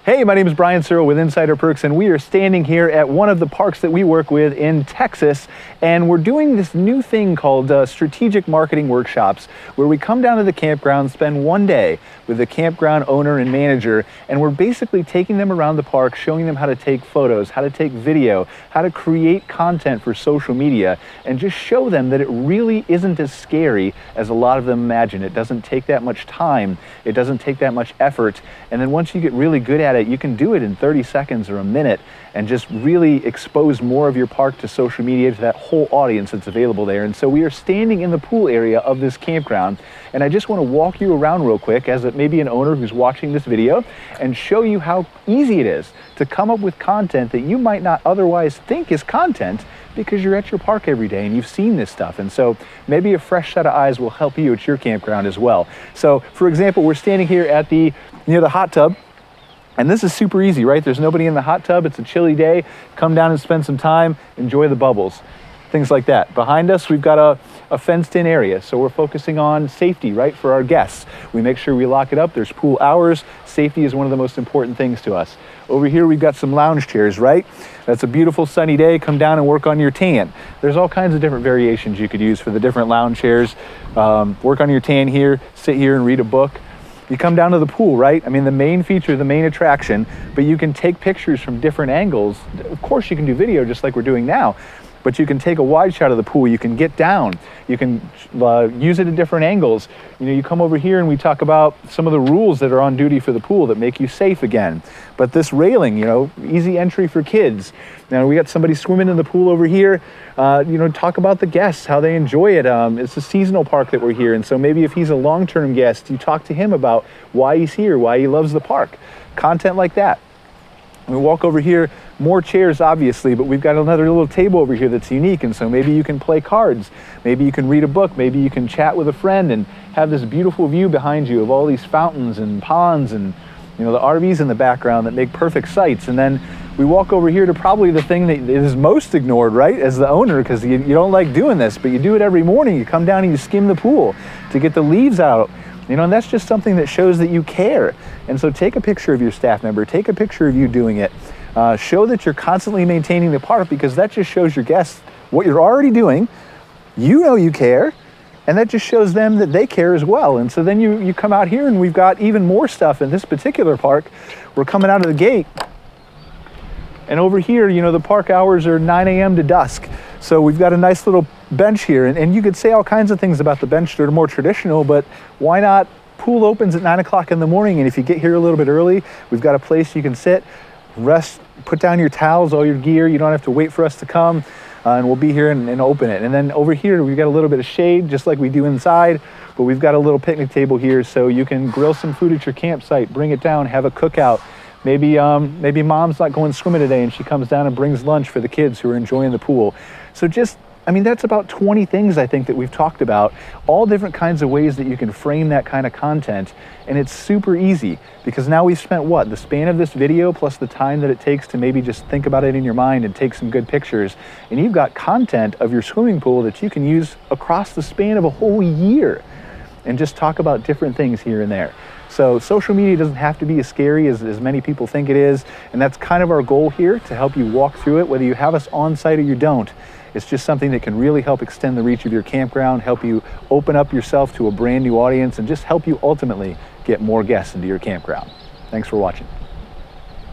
Hey, my name is Brian Searl with Insider Perks, and we are standing here at one of the parks that we work with in Texas, and we're doing this new thing called strategic marketing workshops, where we come down to the campground, spend one day with the campground owner and manager, and we're basically taking them around the park, showing them how to take photos, how to take video, how to create content for social media, and just show them that it really isn't as scary as a lot of them imagine. It doesn't take that much time, it doesn't take that much effort, and then once you get really good at it, you can do it in 30 seconds or a minute and just really expose more of your park to social media, to that whole audience that's available there. And so we are standing in the pool area of this campground, and I just want to walk you around real quick as maybe an owner who's watching this video and show you how easy it is to come up with content that you might not otherwise think is content because you're at your park every day and you've seen this stuff. And so maybe a fresh set of eyes will help you at your campground as well. So for example, we're standing here at near the hot tub. And this is super easy, right? There's nobody in the hot tub. It's a chilly day. Come down and spend some time, enjoy the bubbles, things like that. Behind us, we've got a fenced-in area. So we're focusing on safety, right, for our guests. We make sure we lock it up. There's pool hours. Safety is one of the most important things to us. Over here, we've got some lounge chairs, right? That's a beautiful sunny day. Come down and work on your tan. There's all kinds of different variations you could use for the different lounge chairs. Work on your tan here, sit here and read a book. You come down to the pool, right? I mean, the main feature, the main attraction, but you can take pictures from different angles. Of course, you can do video just like we're doing now, but you can take a wide shot of the pool. You can get down. You can use it at different angles. You know, you come over here and we talk about some of the rules that are on duty for the pool that make you safe again. But this railing, you know, easy entry for kids. Now we got somebody swimming in the pool over here. You know, talk about the guests, how they enjoy it. It's a seasonal park that we're here. And so maybe if he's a long-term guest, you talk to him about why he's here, why he loves the park. Content like that. We walk over here, more chairs obviously, but we've got another little table over here that's unique, and so maybe you can play cards, maybe you can read a book, maybe you can chat with a friend and have this beautiful view behind you of all these fountains and ponds and, you know, the RVs in the background that make perfect sights. And then we walk over here to probably the thing that is most ignored, right, as the owner, because you don't like doing this, but you do it every morning. You come down and you skim the pool to get the leaves out. You know, and that's just something that shows that you care. And so take a picture of your staff member, take a picture of you doing it. Show that you're constantly maintaining the park, because that just shows your guests what you're already doing. You know you care, and that just shows them that they care as well. And so then you come out here and we've got even more stuff in this particular park. We're coming out of the gate. And over here, you know, the park hours are 9 a.m. to dusk. So we've got a nice little bench here. And you could say all kinds of things about the bench that are more traditional, but why not? Pool opens at 9 o'clock in the morning. And if you get here a little bit early, we've got a place you can sit, rest, put down your towels, all your gear. You don't have to wait for us to come. And we'll be here and open it. And then over here, we've got a little bit of shade, just like we do inside. But we've got a little picnic table here, so you can grill some food at your campsite, bring it down, have a cookout. Maybe mom's not going swimming today and she comes down and brings lunch for the kids who are enjoying the pool. So just, I mean, that's about 20 things I think that we've talked about, all different kinds of ways that you can frame that kind of content. And it's super easy, because now we've spent what, the span of this video plus the time that it takes to maybe just think about it in your mind and take some good pictures. And you've got content of your swimming pool that you can use across the span of a whole year and just talk about different things here and there. So social media doesn't have to be as scary as many people think it is. And that's kind of our goal here, to help you walk through it, whether you have us on site or you don't. It's just something that can really help extend the reach of your campground, help you open up yourself to a brand new audience, and just help you ultimately get more guests into your campground. Thanks for watching.